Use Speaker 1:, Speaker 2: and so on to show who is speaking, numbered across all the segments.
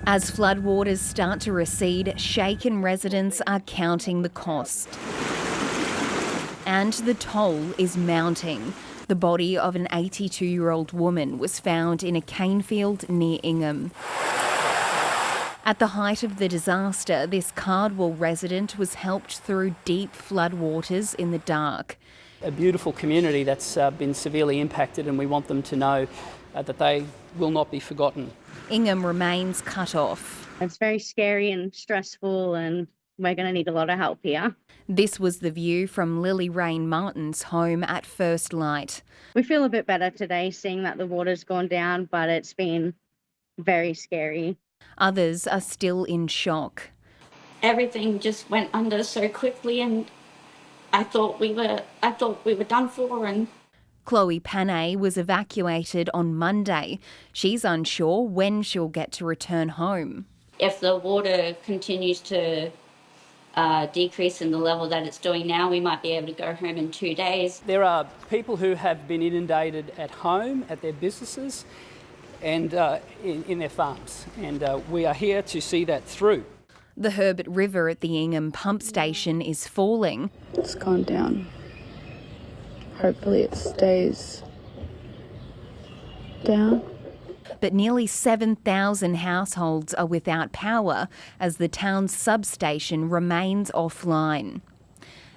Speaker 1: As floodwaters start to recede, shaken residents are counting the cost. And the toll is mounting. The body of an 82-year-old woman was found in a cane field near Ingham. At the height of the disaster, this Cardwell resident was helped through deep floodwaters in the dark.
Speaker 2: A beautiful community that's been severely impacted, and we want them to know that they will not be forgotten.
Speaker 1: Ingham remains cut off.
Speaker 3: It's very scary and stressful, and we're going to need a lot of help here.
Speaker 1: This was the view from Lily Rain Martin's home at first light.
Speaker 3: We feel a bit better today seeing that the water's gone down, but it's been very scary.
Speaker 1: Others are still in shock.
Speaker 4: Everything just went under so quickly, and I thought we were done for. And
Speaker 1: Chloe Panay was evacuated on Monday. She's unsure when she'll get to return home.
Speaker 4: if the water continues to decrease in the level that it's doing now, we might be able to go home in 2 days.
Speaker 2: There are people who have been inundated at home, at their businesses and in their farms, and we are here to see that through.
Speaker 1: The Herbert River at the Ingham pump station is falling.
Speaker 5: It's gone down. Hopefully it stays down.
Speaker 1: But nearly 7,000 households are without power as the town's substation remains offline.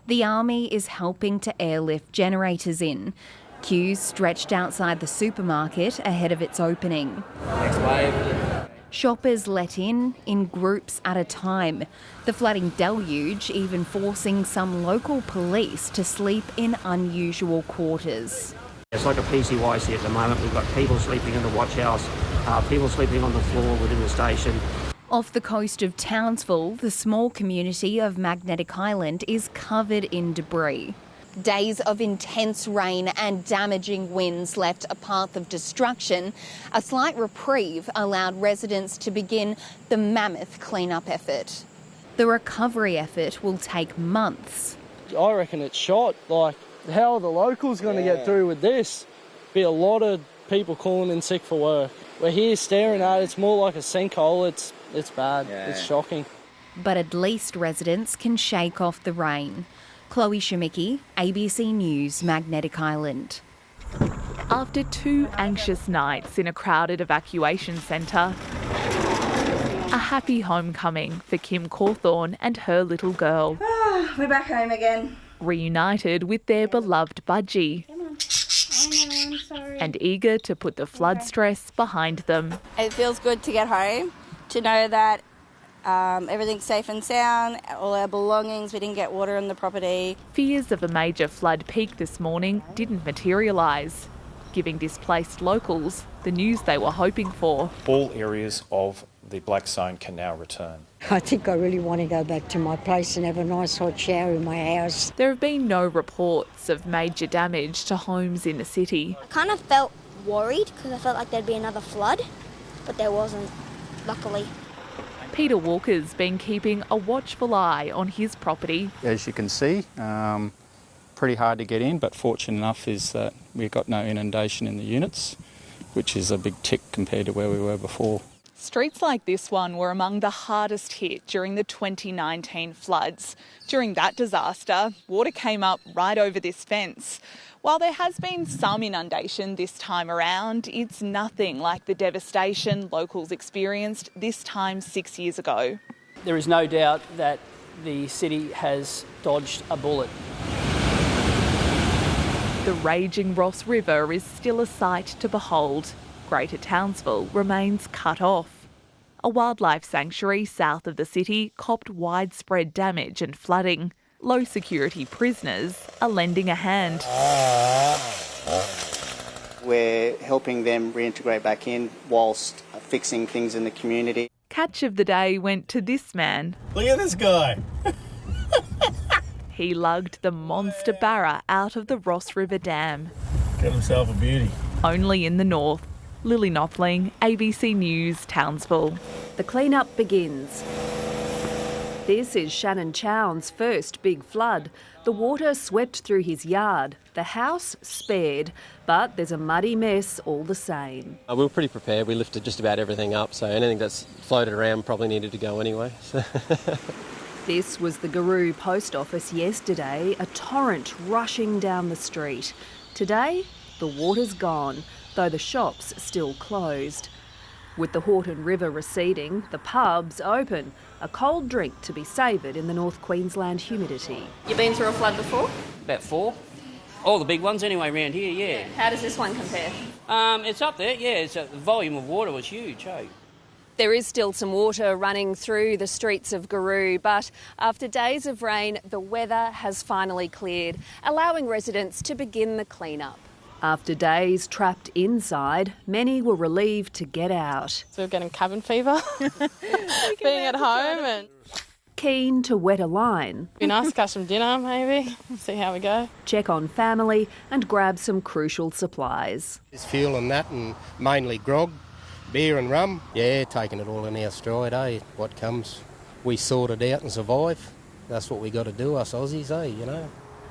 Speaker 1: The Army is helping to airlift generators in. Queues stretched outside the supermarket ahead of its opening.
Speaker 6: Next wave.
Speaker 1: Shoppers let in groups at a time. The flooding deluge even forcing some local police to sleep in unusual quarters.
Speaker 6: It's like a PCYC at the moment. We've got people sleeping in the watch house, people sleeping on the floor within the station.
Speaker 1: Off the coast of Townsville, the small community of Magnetic Island is covered in debris. Days of intense rain and damaging winds left a path of destruction. A slight reprieve allowed residents to begin the mammoth clean-up effort. The recovery effort will take months.
Speaker 7: I reckon it's shot. Like, how are the locals going to get through with this? Be a lot of people calling in sick for work. We're here staring at it. It's more like a sinkhole. It's bad. Yeah. It's shocking.
Speaker 1: But at least residents can shake off the rain. Chloe Shemicki, ABC News, Magnetic Island.
Speaker 8: After 2 anxious nights in a crowded evacuation centre, a happy homecoming for Kim Cawthorne and her little girl.
Speaker 9: We're back home again.
Speaker 8: Reunited with their beloved budgie.
Speaker 9: Come on. I know, I'm sorry.
Speaker 8: And eager to put the flood stress behind them.
Speaker 9: It feels good to get home, to know that everything's safe and sound, all our belongings, we didn't get water on the property.
Speaker 8: Fears of a major flood peak this morning didn't materialise, giving displaced locals the news they were hoping for.
Speaker 10: All areas of the black zone can now return.
Speaker 11: I think I really want to go back to my place and have a nice hot shower in my house.
Speaker 8: There have been no reports of major damage to homes in the city.
Speaker 12: I kind of felt worried because I felt like there'd be another flood, but there wasn't, luckily.
Speaker 8: Peter Walker's been keeping a watchful eye on his property.
Speaker 13: As you can see, pretty hard to get in, but fortunate enough is that we've got no inundation in the units, which is a big tick compared to where we were before.
Speaker 8: Streets like this one were among the hardest hit during the 2019 floods. During that disaster, water came up right over this fence. While there has been some inundation this time around, it's nothing like the devastation locals experienced this time 6 years ago.
Speaker 2: There is no doubt that the city has dodged a bullet.
Speaker 8: The raging Ross River is still a sight to behold. Greater Townsville remains cut off. A wildlife sanctuary south of the city copped widespread damage and flooding. Low security prisoners are lending a hand.
Speaker 14: We're helping them reintegrate back in whilst fixing things in the community.
Speaker 8: Catch of the day went to this man.
Speaker 15: Look at this guy.
Speaker 8: He lugged the monster barra out of the Ross River Dam.
Speaker 15: Got himself a beauty.
Speaker 8: Only in the north. Lily Knopfling, ABC News, Townsville.
Speaker 1: The clean-up begins.
Speaker 16: This is Shannon Chow's first big flood. The water swept through his yard. The house spared, but there's a muddy mess all the same.
Speaker 17: We were pretty prepared. We lifted just about everything up, so anything that's floated around probably needed to go anyway.
Speaker 16: This was the Giru post office yesterday, a torrent rushing down the street. Today, the water's gone, though the shops still closed. With the Houghton River receding, the pub's open, a cold drink to be savoured in the North Queensland humidity.
Speaker 18: You've been through a flood before?
Speaker 6: About 4. All the big ones anyway around here, yeah.
Speaker 18: How does this one compare?
Speaker 6: It's up there, yeah. The volume of water was huge, hey.
Speaker 16: There is still some water running through the streets of Giru, but after days of rain, the weather has finally cleared, allowing residents to begin the clean-up. After days trapped inside, many were relieved to get out.
Speaker 19: So we're getting cabin fever, being at home and...
Speaker 16: Keen to wet a line.
Speaker 19: Be nice to catch some dinner maybe, see how we go.
Speaker 16: Check on family and grab some crucial supplies.
Speaker 20: There's fuel and that, and mainly grog, beer and rum. Yeah, taking it all in our stride, eh? What comes, we sort it out and survive. That's what we got to do, us Aussies, eh, you know.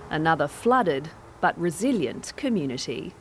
Speaker 16: Another flooded but resilient community.